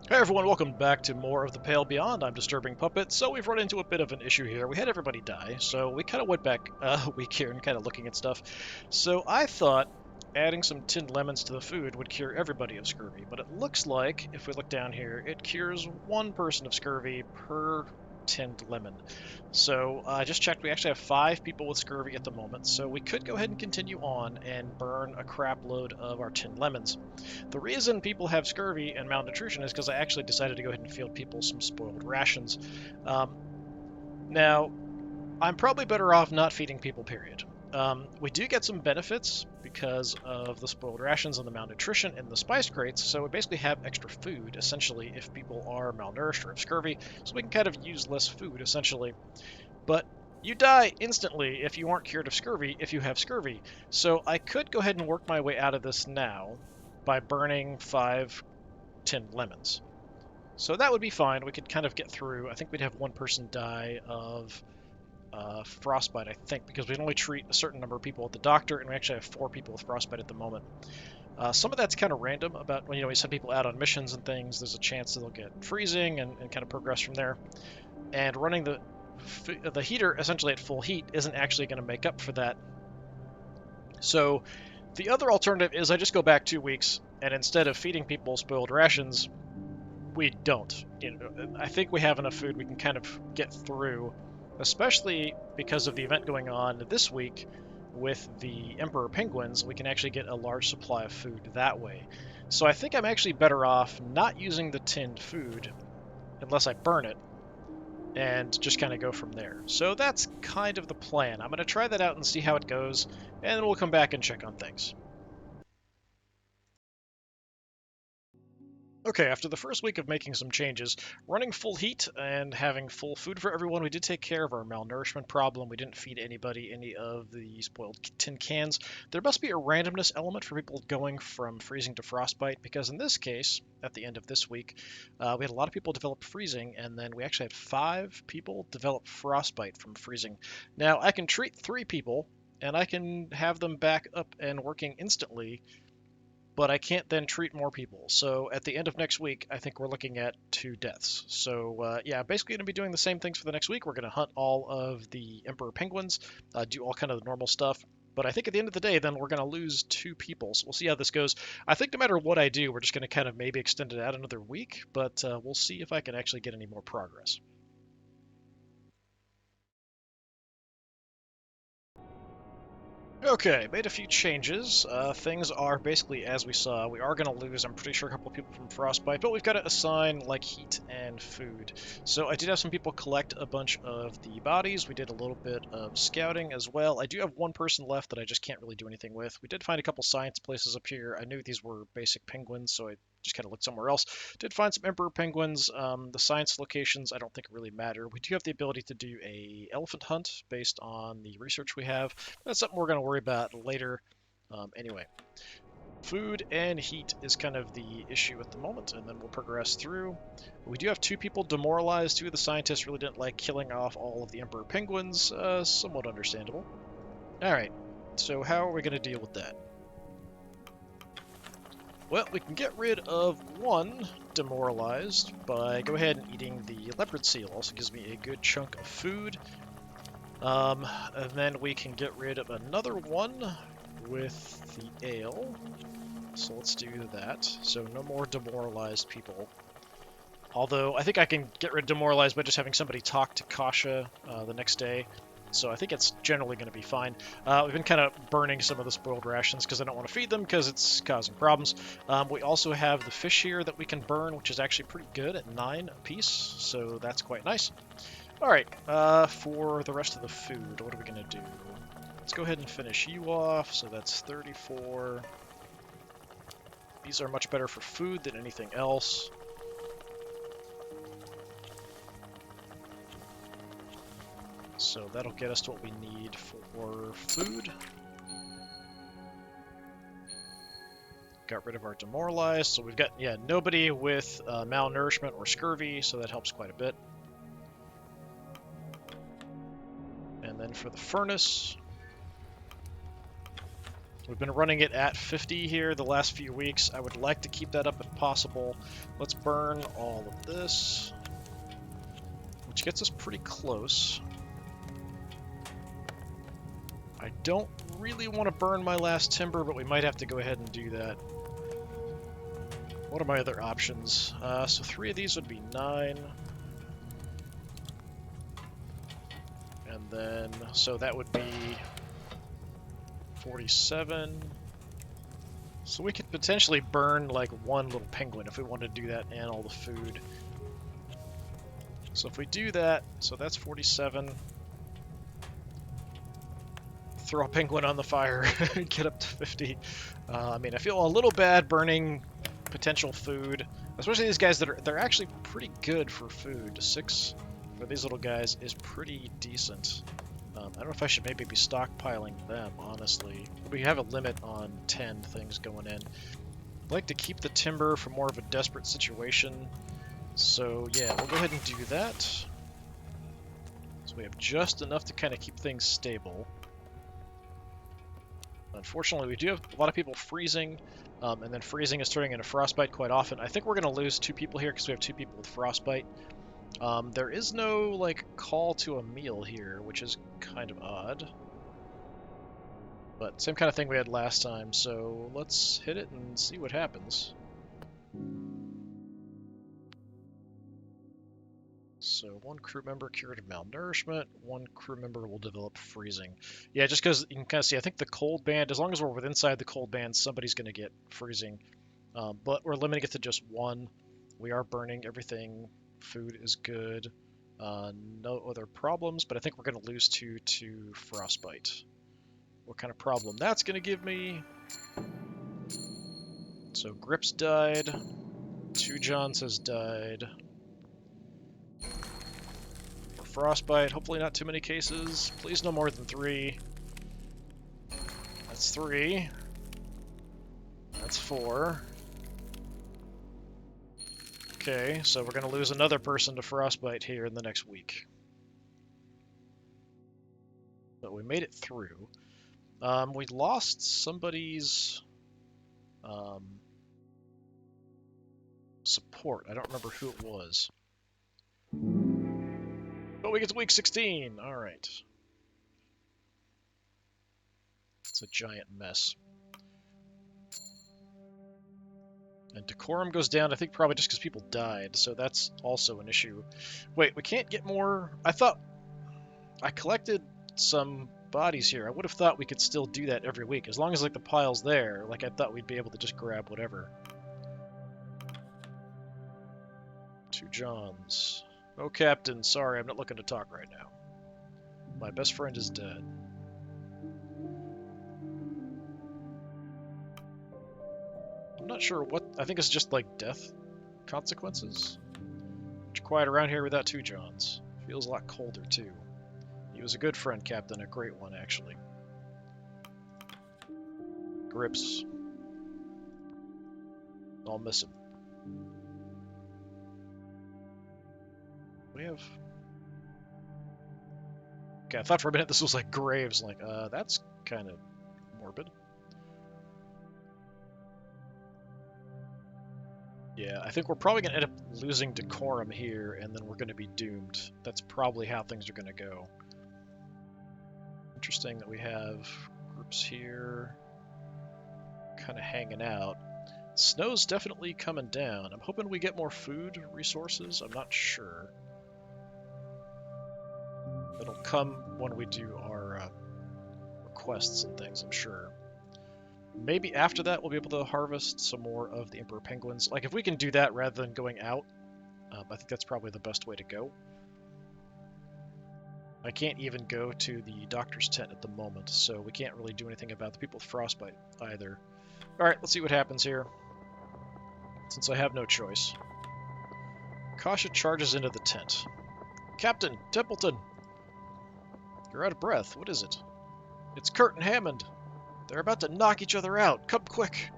Hey everyone, welcome back to more of the Pale Beyond. I'm DisturbingPuppet. So we've run into a bit of an issue here. We had everybody die, so we kind of went back a week here and kind of looking at stuff. So I thought adding some tinned lemons to the food would cure everybody of scurvy, but it looks like, if we look down here, it cures one person of scurvy per tinned lemon. So I just checked, we actually have 5 people with scurvy at the moment, so we could go ahead and continue on and burn a crap load of our tinned lemons. The reason people have scurvy and malnutrition is because I actually decided to go ahead and field people some spoiled rations. Um, Now, I'm probably better off not feeding people, period. We do get some benefits because of the spoiled rations and the malnutrition in the spice crates, so we basically have extra food, essentially, if people are malnourished or have scurvy, so we can kind of use less food, essentially. But you die instantly if you aren't cured of scurvy if you have scurvy. So I could go ahead and work my way out of this now by burning 5 tinned lemons. So that would be fine. We could kind of get through. I think we'd have one person die of frostbite, I think, because we can only treat a certain number of people at the doctor, and we actually have 4 people with frostbite at the moment. Some of that's kind of random about when we send people out on missions and things. There's a chance that they'll get freezing and kind of progress from there. And running the heater essentially at full heat isn't actually going to make up for that. So the other alternative is I just go back 2 weeks, and instead of feeding people spoiled rations, we don't. I think we have enough food we can kind of get through, especially because of the event going on this week with the Emperor Penguins. We can actually get a large supply of food that way. So I think I'm actually better off not using the tinned food unless I burn it and just kind of go from there. So that's kind of the plan. I'm going to try that out and see how it goes, and then we'll come back and check on things. Okay, after the first week of making some changes, running full heat and having full food for everyone, we did take care of our malnourishment problem. We didn't feed anybody any of the spoiled tin cans. There must be a randomness element for people going from freezing to frostbite, because in this case, at the end of this week, we had a lot of people develop freezing, and then we actually had 5 people develop frostbite from freezing. Now, I can treat 3 people, and I can have them back up and working instantly, but I can't then treat more people. So at the end of next week, I think we're looking at 2 deaths. So yeah, basically going to be doing the same things for the next week. We're going to hunt all of the Emperor Penguins, do all kind of the normal stuff. But I think at the end of the day, then we're going to lose 2 people. So we'll see how this goes. I think no matter what I do, we're just going to kind of maybe extend it out another week, but we'll see if I can actually get any more progress. Okay, made a few changes. Things are basically as we saw. We are going to lose, I'm pretty sure, a couple of people from frostbite, but we've got to assign like heat and food. So I did have some people collect a bunch of the bodies. We did a little bit of scouting as well. I do have one person left that I just can't really do anything with. We did find a couple science places up here. I knew these were basic penguins, so I just kind of looked somewhere else. Did find some emperor penguins. The science locations I don't think really matter. We do have the ability to do a elephant hunt based on the research we have. That's something we're going to worry about later. Anyway, food and heat is kind of the issue at the moment, and then we'll progress through. We do have 2 people demoralized. 2 of the scientists really didn't like killing off all of the emperor penguins. Somewhat understandable. All right, so how are we going to deal with that? Well, we can get rid of 1 demoralized by go ahead and eating the leopard seal. Also gives me a good chunk of food. And then we can get rid of another 1 with the ale. So let's do that. So no more demoralized people. Although I think I can get rid of demoralized by just having somebody talk to Kasha the next day. So I think it's generally going to be fine. We've been kind of burning some of the spoiled rations because I don't want to feed them because it's causing problems. We also have the fish here that we can burn, which is actually pretty good at 9 apiece, so that's quite nice. Alright, for the rest of the food, what are we going to do? Let's go ahead and finish you off, so that's 34. These are much better for food than anything else. So that'll get us to what we need for food. Got rid of our demoralized, so we've got, yeah, nobody with malnourishment or scurvy, so that helps quite a bit. And then for the furnace, We've been running it at 50 here the last few weeks. I would like to keep that up if possible. Let's burn all of this, which gets us pretty close. I don't really want to burn my last timber, but we might have to go ahead and do that. What are my other options? So 3 of these would be 9. And then, so that would be 47. So we could potentially burn like 1 little penguin if we wanted to do that and all the food. So if we do that, so that's 47. Throw a penguin on the fire, get up to 50. I mean, I feel a little bad burning potential food, especially these guys they're actually pretty good for food. 6 for these little guys is pretty decent. I don't know if I should maybe be stockpiling them, honestly. We have a limit on 10 things going in. I'd like to keep the timber for more of a desperate situation. So yeah, we'll go ahead and do that. So we have just enough to kind of keep things stable. Unfortunately, we do have a lot of people freezing, and then freezing is turning into frostbite quite often. I think we're going to lose 2 people here because we have 2 people with frostbite. There is no, like, call to a meal here, which is kind of odd. But same kind of thing we had last time, so let's hit it and see what happens. So 1 crew member cured of malnourishment, 1 crew member will develop freezing. Yeah, just because you can kind of see, I think the cold band, as long as we're within inside the cold band, somebody's going to get freezing. But we're limiting it to just 1. We are burning everything. Food is good. No other problems, but I think we're going to lose 2 to frostbite. What kind of problem that's going to give me? So Grips died. 2 Johns has died. For frostbite, hopefully not too many cases. Please no more than 3. That's 3. That's 4. Okay, so we're going to lose another person to frostbite here in the next week. But we made it through. We lost somebody's support. I don't remember who it was. But we get to week 16. All right. It's a giant mess. And decorum goes down, I think probably just because people died, so that's also an issue. Wait, we can't get more... I thought... I collected some bodies here. I would have thought we could still do that every week. As long as, like, the pile's there, like, I thought we'd be able to just grab whatever. 2 Johns. Oh, Captain, sorry, I'm not looking to talk right now. My best friend is dead. I'm not sure what... I think it's just, like, death consequences. It's quiet around here without 2 Johns. Feels a lot colder, too. He was a good friend, Captain. A great one, actually. Grips. I'll miss him. We have... Okay, I thought for a minute this was like graves. Like, that's kind of morbid. Yeah, I think we're probably going to end up losing decorum here, and then we're going to be doomed. That's probably how things are going to go. Interesting that we have groups here kind of hanging out. Snow's definitely coming down. I'm hoping we get more food resources. I'm not sure. It'll come when we do our requests and things, I'm sure. Maybe after that we'll be able to harvest some more of the Emperor Penguins. Like, if we can do that rather than going out, I think that's probably the best way to go. I can't even go to the doctor's tent at the moment, so we can't really do anything about the people with frostbite either. Alright, let's see what happens here, since I have no choice. Kasha charges into the tent. Captain Templeton! You're out of breath. What is it? It's Kurt and Hammond. They're about to knock each other out. Come quick.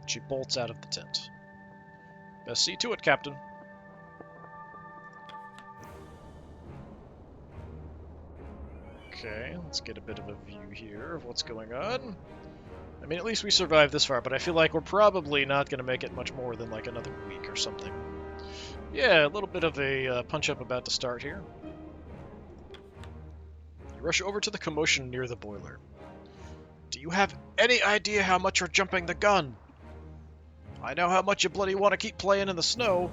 She bolts out of the tent. Best see to it, Captain. Okay, let's get a bit of a view here of what's going on. I mean, at least we survived this far, but I feel like we're probably not going to make it much more than like another week or something. Yeah, a little bit of a punch-up about to start here. You rush over to the commotion near the boiler. Do you have any idea how much you're jumping the gun? I know how much you bloody want to keep playing in the snow.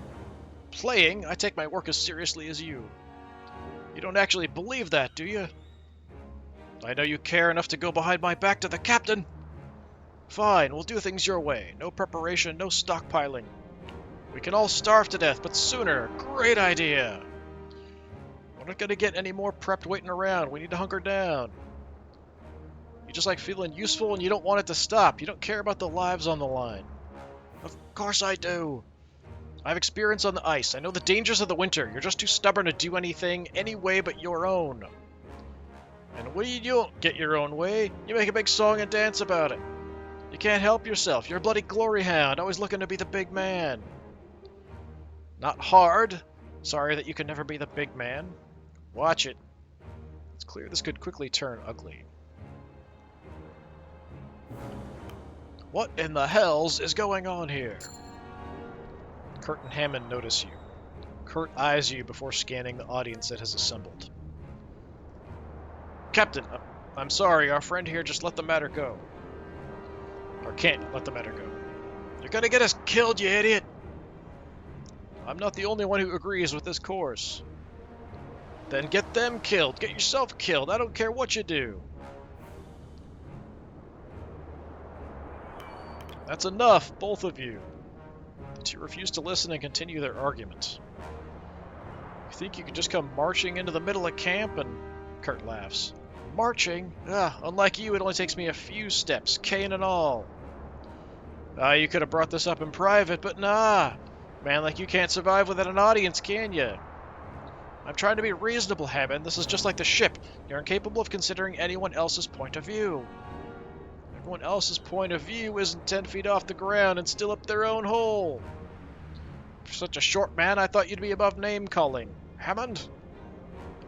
Playing? I take my work as seriously as you. You don't actually believe that, do you? I know you care enough to go behind my back to the captain. Fine, we'll do things your way. No preparation, no stockpiling. We can all starve to death, but sooner. Great idea. We're not going to get any more prepped waiting around. We need to hunker down. You just like feeling useful and you don't want it to stop. You don't care about the lives on the line. Of course I do. I have experience on the ice. I know the dangers of the winter. You're just too stubborn to do anything any way but your own. And when you don't get your own way, you make a big song and dance about it. You can't help yourself. You're a bloody glory hound, always looking to be the big man. Not hard. Sorry that you can never be the big man. Watch it. It's clear this could quickly turn ugly. What in the hells is going on here? Kurt and Hammond notice you. Kurt eyes you before scanning the audience that has assembled. Captain, I'm sorry, our friend here just let the matter go. Or can't let the matter go. You're gonna get us killed, you idiot! I'm not the only one who agrees with this course. Then get them killed. Get yourself killed. I don't care what you do. That's enough, both of you. The two refuse to listen and continue their argument. You think you could just come marching into the middle of camp? And Kurt laughs. Marching? Unlike you, it only takes me a few steps, cane and all. You could have brought this up in private, but nah. Man like you can't survive without an audience, can you? I'm trying to be reasonable, Hammond. This is just like the ship. You're incapable of considering anyone else's point of view. Everyone else's point of view isn't 10 feet off the ground and still up their own hole. For such a short man, I thought you'd be above name-calling. Hammond?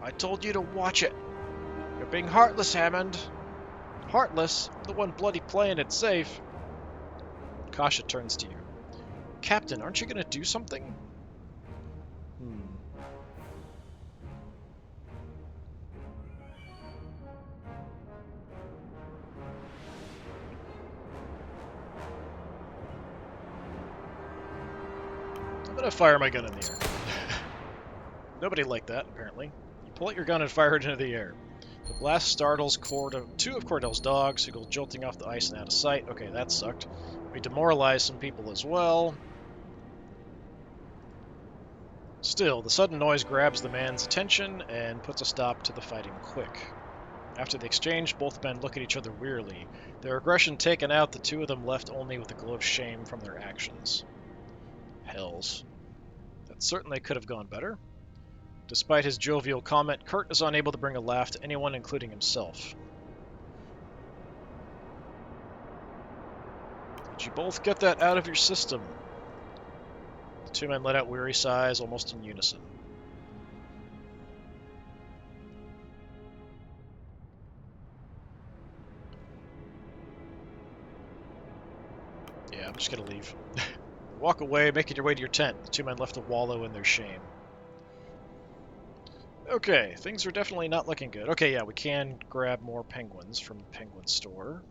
I told you to watch it. You're being heartless, Hammond. Heartless? I'm the one bloody playing it safe. Kasha turns to you. Captain, aren't you going to do something? I'm going to fire my gun in the air. Nobody liked that, apparently. You pull out your gun and fire it into the air. The blast startles two of Cordell's dogs, who go jolting off the ice and out of sight. Okay, that sucked. We demoralized some people as well. Still, the sudden noise grabs the man's attention and puts a stop to the fighting quick. After the exchange, both men look at each other wearily. Their aggression taken out, the two of them left only with a glow of shame from their actions. Hells. That certainly could have gone better. Despite his jovial comment, Kurt is unable to bring a laugh to anyone, including himself. Did you both get that out of your system? The two men let out weary sighs, almost in unison. Yeah, I'm just gonna leave. Walk away, making your way to your tent. The two men left to wallow in their shame. Okay, things are definitely not looking good. Okay, yeah, we can grab more penguins from the penguin store.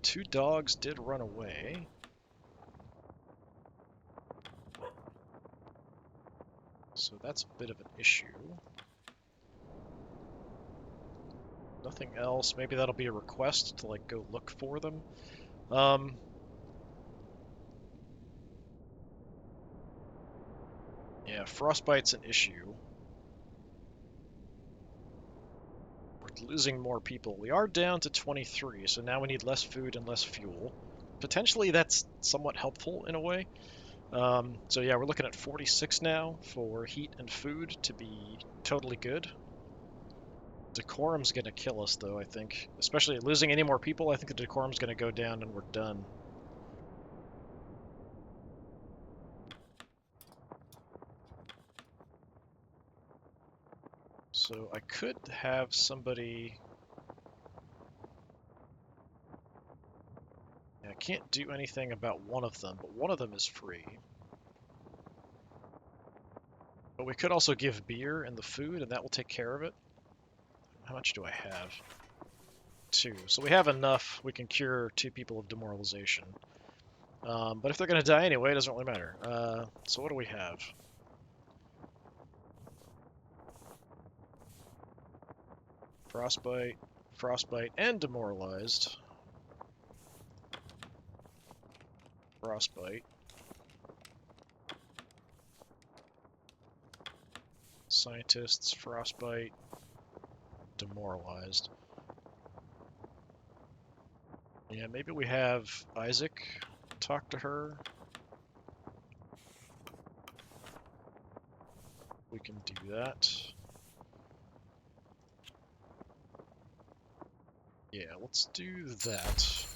Two dogs did run away. So that's a bit of an issue. Nothing else. Maybe that'll be a request to, like, go look for them. Yeah, frostbite's an issue. We're losing more people. We are down to 23, so now we need less food and less fuel. Potentially that's somewhat helpful in a way. So yeah, we're looking at 46 now for heat and food to be totally good. Decorum's gonna kill us though, I think. Especially losing any more people, I think the decorum's gonna go down and we're done. So I could have somebody can't do anything about one of them, but one of them is free. But we could also give beer and the food, and that will take care of it. How much do I have? 2. So we have enough. We can cure 2 people of demoralization. But if they're going to die anyway, it doesn't really matter. So what do we have? Frostbite, frostbite, and demoralized. Frostbite. Scientists, frostbite, demoralized. Yeah, maybe we have Isaac talk to her. We can do that. Yeah, let's do that.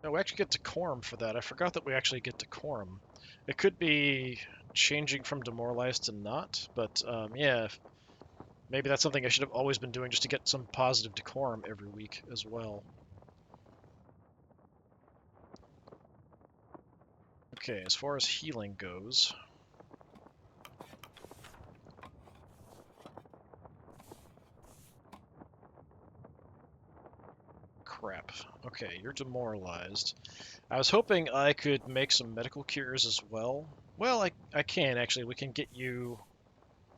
No, we actually get decorum for that. I forgot that we actually get decorum. It could be changing from demoralized to not, but yeah, maybe that's something I should have always been doing just to get some positive decorum every week as well. Okay, as far as healing goes, crap. Okay, you're demoralized. I was hoping I could make some medical cures as well. Well, I can actually. We can get you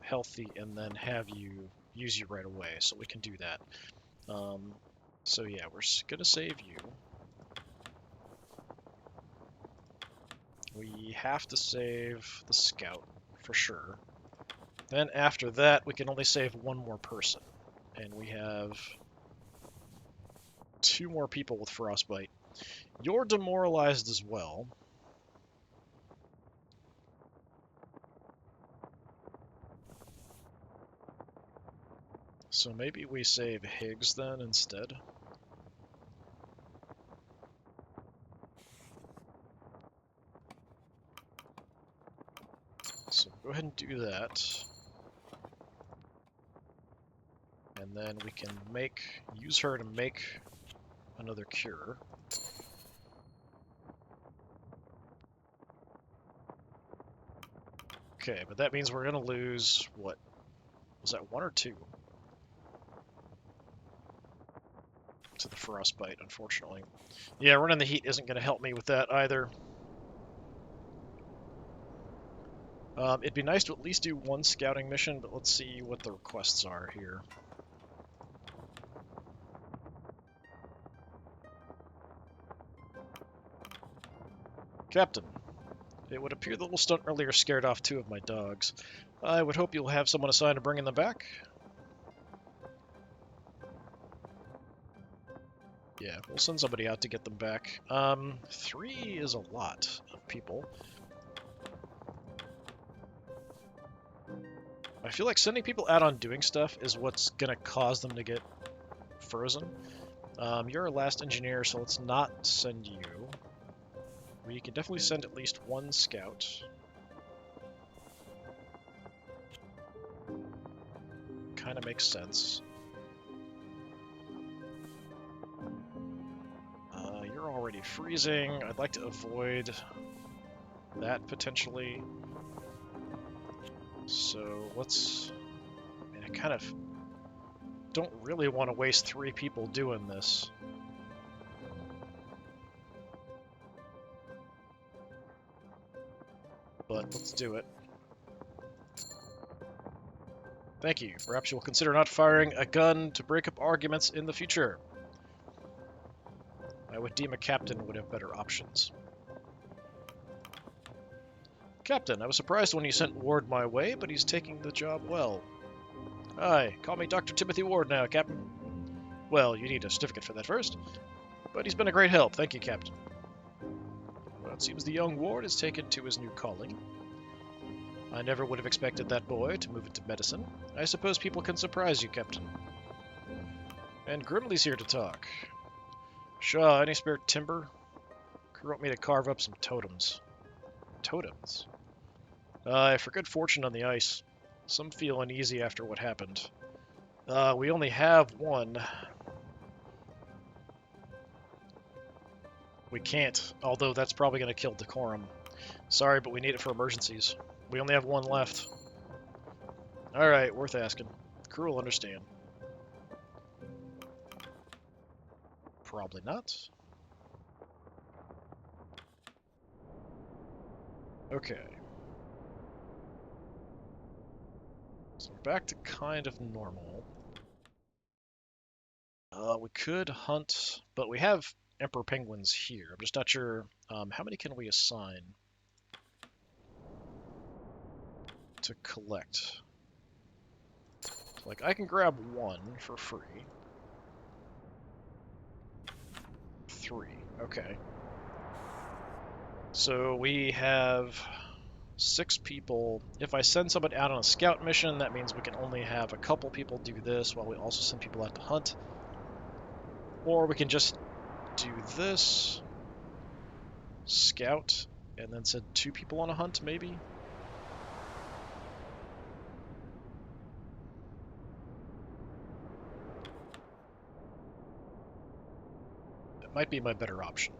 healthy and then have you use you right away, so we can do that. So yeah, we're gonna save you. We have to save the scout for sure. Then after that, we can only save 1 more person, and we have 2 more people with frostbite. You're demoralized as well. So maybe we save Higgs then instead. So go ahead and do that. And then we can use her to make another cure. Okay, but that means we're gonna lose, what? Was that 1 or 2? To the frostbite, unfortunately. Yeah, running the heat isn't gonna help me with that either. It'd be nice to at least do 1 scouting mission, but let's see what the requests are here. Captain, it would appear the little stunt earlier scared off 2 of my dogs. I would hope you'll have someone assigned to bringing them back. Yeah, we'll send somebody out to get them back. 3 is a lot of people. I feel like sending people out on doing stuff is what's gonna cause them to get frozen. You're our last engineer, so let's not send you. We can definitely send at least 1 scout. Kind of makes sense. You're already freezing. I'd like to avoid that potentially. So let's... I mean, I kind of don't really want to waste 3 people doing this. But let's do it. Thank you. Perhaps you will consider not firing a gun to break up arguments in the future. I would deem a captain would have better options. Captain, I was surprised when you sent Ward my way, but he's taking the job well. Aye, call me Dr. Timothy Ward now, Captain. Well, you need a certificate for that first. But he's been a great help, thank you, Captain. Well, it seems the young Ward has taken to his new calling. I never would have expected that boy to move into medicine. I suppose people can surprise you, Captain. And Grimley's here to talk. Shaw, any spare timber? Crew want me to carve up some totems. Totems? For good fortune on the ice. Some feel uneasy after what happened. We only have 1. We can't, although that's probably going to kill decorum. Sorry, but we need it for emergencies. We only have one left. Alright, worth asking. The crew will understand. Probably not. Okay. So we're back to kind of normal. We could hunt, but we have emperor penguins here. I'm just not sure. How many can we assign to collect? Like, I can grab one for free. 3. Okay. So we have 6 people. If I send somebody out on a scout mission, that means we can only have a couple people do this while we also send people out to hunt. Or we can just do this, scout, and then send 2 people on a hunt, maybe? That might be my better option.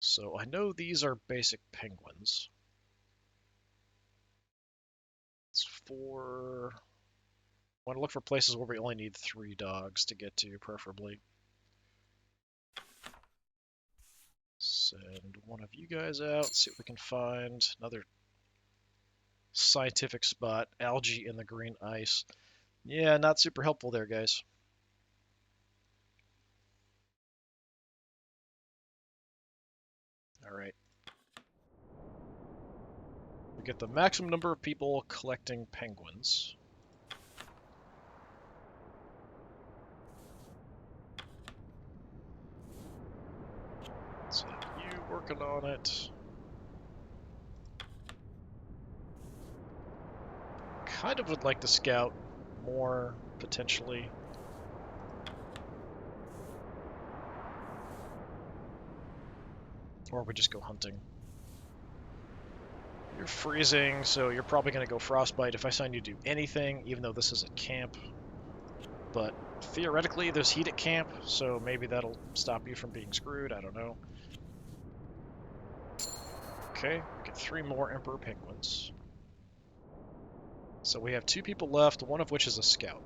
So I know these are basic penguins. It's 4... I want to look for places where we only need 3 dogs to get to, preferably. Send one of you guys out, see what we can find. Another scientific spot, algae in the green ice. Yeah, not super helpful there, guys. Alright. We get the maximum number of people collecting penguins. Let's have you working on it. Kind of would like to scout more, potentially. Or we just go hunting. You're freezing, so you're probably going to go frostbite if I sign you to do anything, even though this is a camp. But theoretically, there's heat at camp, so maybe that'll stop you from being screwed. I don't know. Okay, we get 3 more Emperor Penguins. So we have 2 people left, one of which is a scout.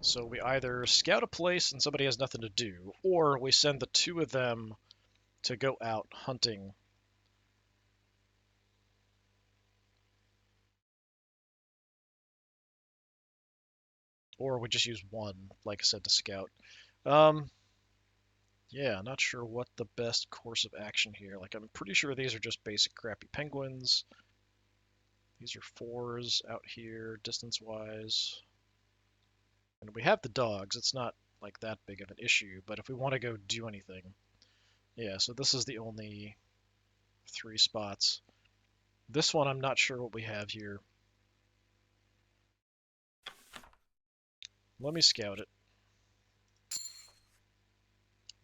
So we either scout a place and somebody has nothing to do, or we send the 2 of them to go out hunting. Or we just use one, like I said, to scout. Yeah, not sure what the best course of action here. Like, I'm pretty sure these are just basic crappy penguins. These are 4s out here, distance-wise. And we have the dogs. It's not, like, that big of an issue. But if we want to go do anything... Yeah, so this is the only 3 spots. This one, I'm not sure what we have here. Let me scout it.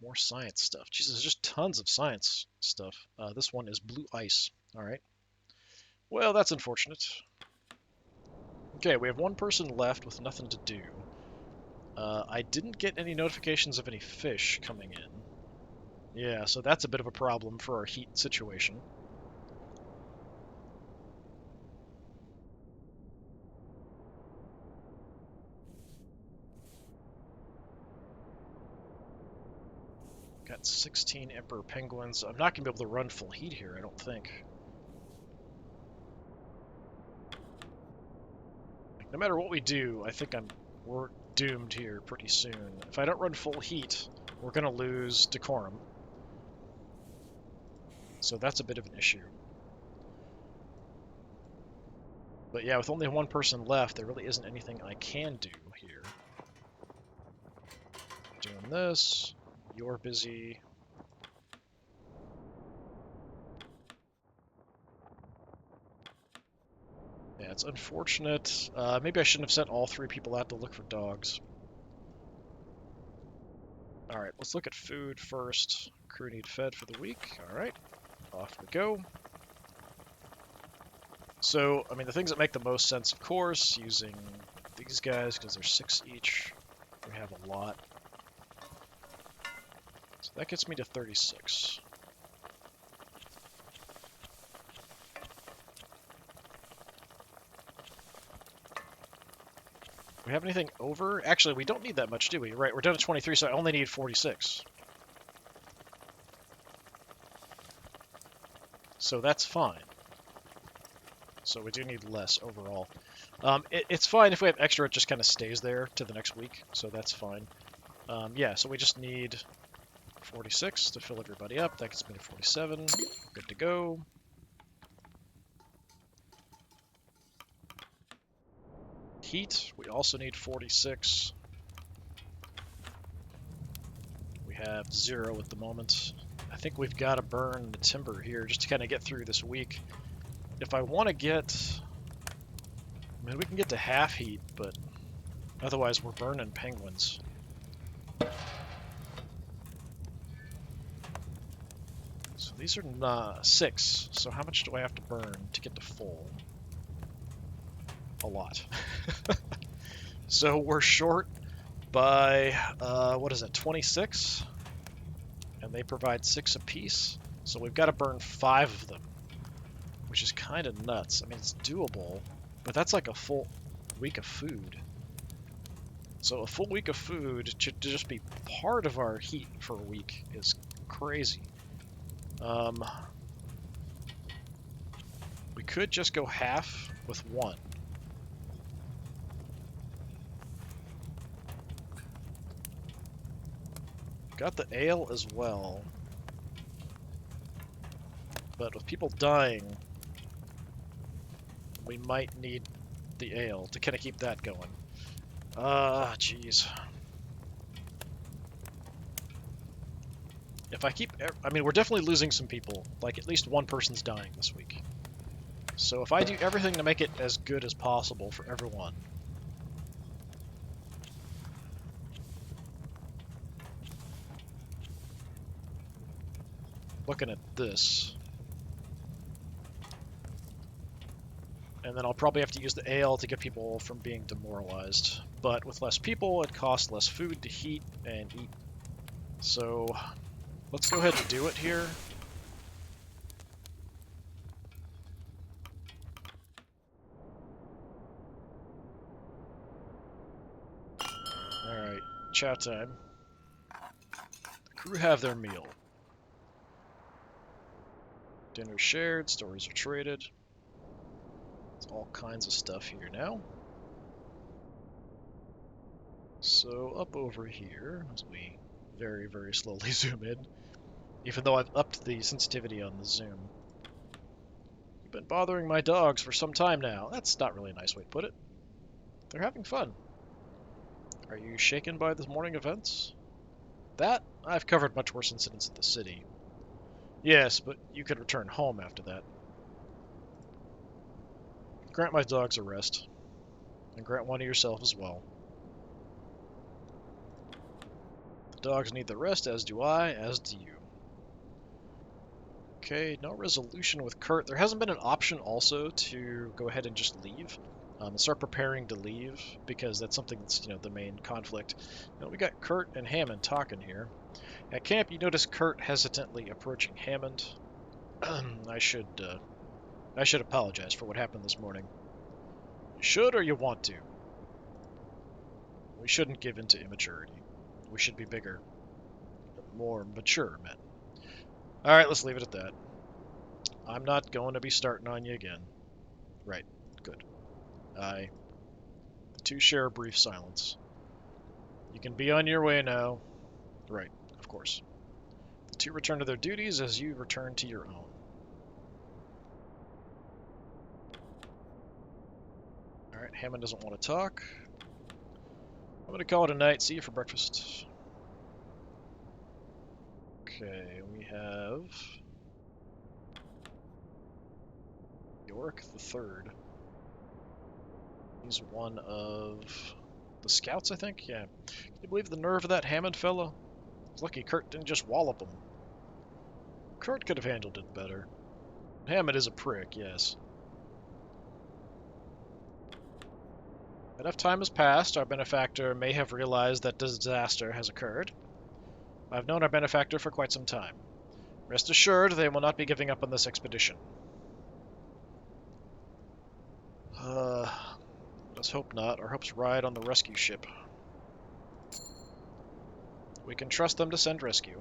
More science stuff. Jesus, there's just tons of science stuff. This one is blue ice. Alright. Well, that's unfortunate. Okay, we have 1 person left with nothing to do. I didn't get any notifications of any fish coming in. Yeah, so that's a bit of a problem for our heat situation. Got 16 Emperor Penguins. I'm not going to be able to run full heat here, I don't think. No matter what we do, I think we're doomed here pretty soon. If I don't run full heat, we're going to lose decorum. So that's a bit of an issue. But yeah, with only 1 person left, there really isn't anything I can do here. Doing this. You're busy. Yeah, it's unfortunate. Maybe I shouldn't have sent all 3 people out to look for dogs. Alright, let's look at food first. Crew need fed for the week. Alright, off we go. So, I mean, the things that make the most sense, of course, using these guys, because they're 6 each. We have a lot. That gets me to 36. We have anything over? Actually, we don't need that much, do we? Right, we're down to 23, so I only need 46. So that's fine. So we do need less overall. It's fine if we have extra, it just kind of stays there to the next week, so that's fine. Yeah, so we just need 46 to fill everybody up. That gets me to 47. Good to go. Heat, we also need 46. We have 0 at the moment. I think we've got to burn the timber here just to kind of get through this week. If I want to get... I mean, we can get to half heat, but otherwise we're burning penguins. So these are 6. So how much do I have to burn to get to full? A lot. So we're short by, what is it, 26? And they provide 6 apiece. So we've got to burn 5 of them, which is kind of nuts. I mean, it's doable, but that's like a full week of food. So a full week of food to just be part of our heat for a week is crazy. We could just go half with 1. Got the ale as well. But with people dying, we might need the ale to kind of keep that going. Jeez. If I keep... I mean, we're definitely losing some people. Like, at least one person's dying this week. So if I do everything to make it as good as possible for everyone... Looking at this... And then I'll probably have to use the ale to get people from being demoralized. But with less people, it costs less food to heat and eat. So let's go ahead and do it here. Alright, chat time. The crew have their meal. Dinner shared, stories are traded. There's all kinds of stuff here now. So up over here, as we very, very slowly zoom in, even though I've upped the sensitivity on the zoom. You've been bothering my dogs for some time now. That's not really a nice way to put it. They're having fun. Are you shaken by the morning events? That? I've covered much worse incidents at the city. Yes, but you could return home after that. Grant my dogs a rest. And grant one to yourself as well. The dogs need the rest, as do I, as do you. Okay, no resolution with Kurt. There hasn't been an option also to go ahead and just leave. And start preparing to leave, because that's something that's, the main conflict. Now, we got Kurt and Hammond talking here. At camp, you notice Kurt hesitantly approaching Hammond. I should apologize for what happened this morning. You should or you want to? We shouldn't give in to immaturity. We should be bigger, more mature men. Alright, let's leave it at that. I'm not going to be starting on you again. Right, good. The two share a brief silence. You can be on your way now. Right, of course. The two return to their duties as you return to your own. Alright, Hammond doesn't want to talk. I'm going to call it a night. See you for breakfast. Okay, we have... Yorick the Third. He's one of the scouts, I think? Yeah. Can you believe the nerve of that Hammond fella? It's lucky Kurt didn't just wallop him. Kurt could have handled it better. Hammond is a prick, yes. Enough time has passed. Our benefactor may have realized that disaster has occurred. I've known our benefactor for quite some time. Rest assured, they will not be giving up on this expedition. Let's hope not. Our hopes ride on the rescue ship. We can trust them to send rescue.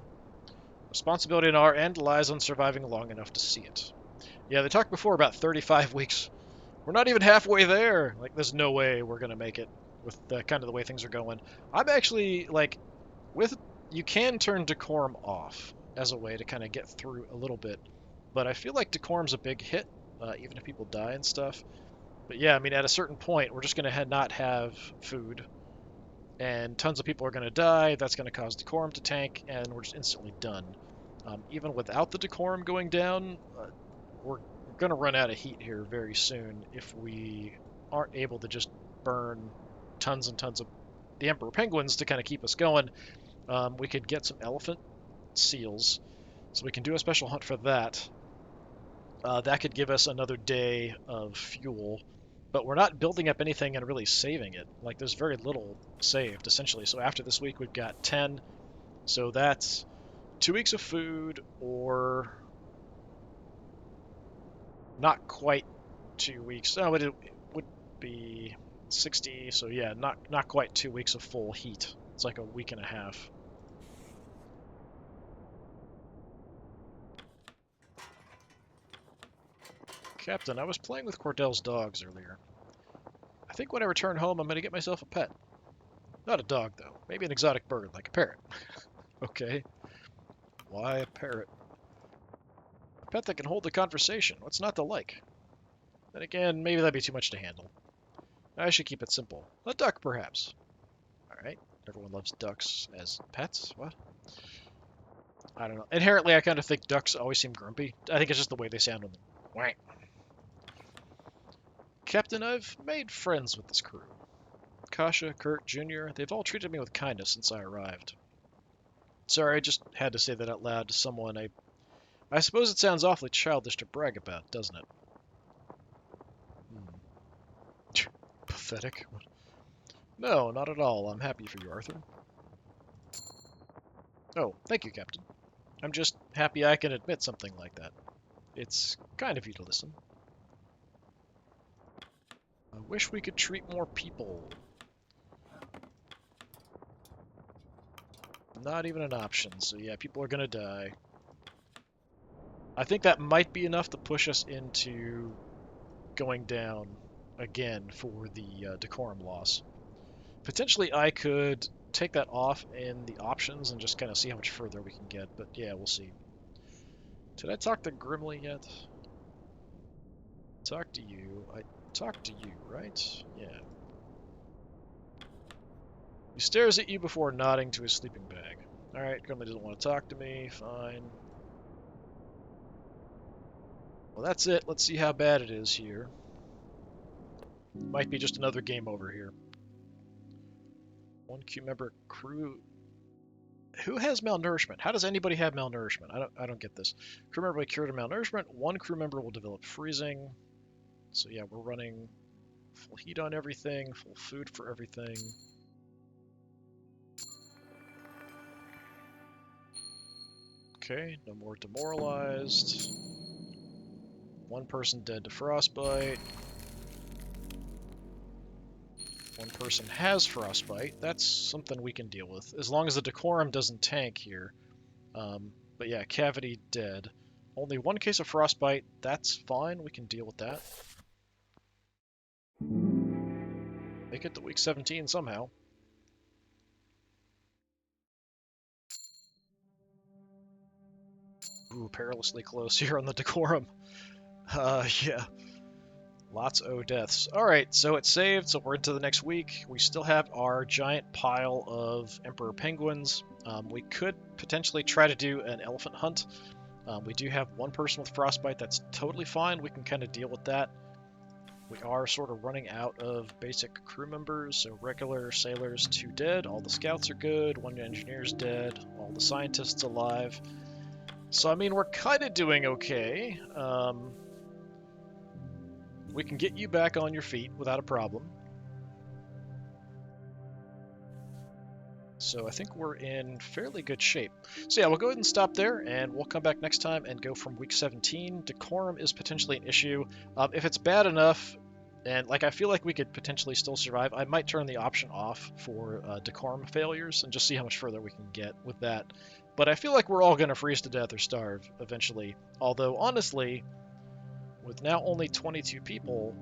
Responsibility on our end lies on surviving long enough to see it. Yeah, they talked before about 35 weeks. We're not even halfway there. Like, there's no way we're gonna make it with the kind of the way things are going. I'm actually like, with you can turn decorum off as a way to kind of get through a little bit, but I feel like decorum's a big hit, even if people die and stuff. But yeah, I mean, at a certain point, we're just gonna not have food, and tons of people are gonna die. That's gonna cause decorum to tank, and we're just instantly done. Even without the decorum going down, we're going to run out of heat here very soon if we aren't able to just burn tons and tons of the emperor penguins to kind of keep us going. We could get some elephant seals, so we can do a special hunt for that. That could give us another day of fuel, but we're not building up anything and really saving it. Like, there's very little saved, essentially. So after this week, we've got 10. So that's 2 weeks of food, or not quite 2 weeks. No, it would be 60. So yeah, not quite 2 weeks of full heat. It's like a week and a half. Captain, I was playing with Cordell's dogs earlier. I think when I return home, I'm going to get myself a pet. Not a dog, though. Maybe an exotic bird, like a parrot. Okay. Why a parrot? A pet that can hold a conversation. What's not to like? Then again, maybe that'd be too much to handle. I should keep it simple. A duck, perhaps. Alright. Everyone loves ducks as pets? What? I don't know. Inherently, I kind of think ducks always seem grumpy. I think it's just the way they sound on them. Whack. Captain, I've made friends with this crew. Kasha, Kurt, Jr., they've all treated me with kindness since I arrived. Sorry, I just had to say that out loud to someone. I suppose it sounds awfully childish to brag about, doesn't it? Pathetic. No, not at all. I'm happy for you, Arthur. Oh, thank you, Captain. I'm just happy I can admit something like that. It's kind of you to listen. I wish we could treat more people. Not even an option, so yeah, people are gonna die. I think that might be enough to push us into going down again for the decorum loss. Potentially I could take that off in the options and just kind of see how much further we can get, but yeah, we'll see. Did I talk to Grimly yet? Talk to you. I talked to you, right? Yeah. He stares at you before nodding to his sleeping bag. Alright, Grimly doesn't want to talk to me. Fine. Well, that's it. Let's see how bad it is here. Might be just another game over here. One Q member crew. Who has malnourishment? How does anybody have malnourishment? I don't get this. Crew member will be cured of malnourishment. One crew member will develop freezing. So yeah, we're running full heat on everything, full food for everything. Okay, no more demoralized. One person dead to frostbite. One person has frostbite. That's something we can deal with, as long as the decorum doesn't tank here. But yeah, cavity dead. Only one case of frostbite. That's fine. We can deal with that. Make it to week 17 somehow. Ooh, perilously close here on the decorum. Yeah. Lots of deaths. Alright, so it's saved, so we're into the next week. We still have our giant pile of emperor penguins. We could potentially try to do an elephant hunt. We do have one person with frostbite. That's totally fine. We can kind of deal with that. We are sort of running out of basic crew members, so regular sailors, 2 dead. All the scouts are good. 1 engineer's dead. All the scientists alive. So, I mean, we're kind of doing okay. We can get you back on your feet without a problem. so I think we're in fairly good shape. So yeah, we'll go ahead and stop there, and we'll come back next time and go from week 17. Decorum is potentially an issue. If it's bad enough, and like I feel like we could potentially still survive, I might turn the option off for decorum failures and just see how much further we can get with that. But I feel like we're all going to freeze to death or starve eventually. Although honestly, with now only 22 people,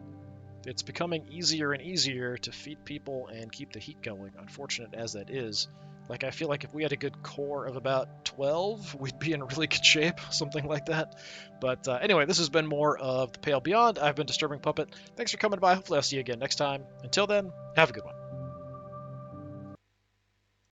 it's becoming easier and easier to feed people and keep the heat going, unfortunate as that is. Like, I feel like if we had a good core of about 12, we'd be in really good shape, something like that. But anyway, this has been more of The Pale Beyond. I've been Disturbing Puppet. Thanks for coming by. Hopefully I'll see you again next time. Until then, have a good one.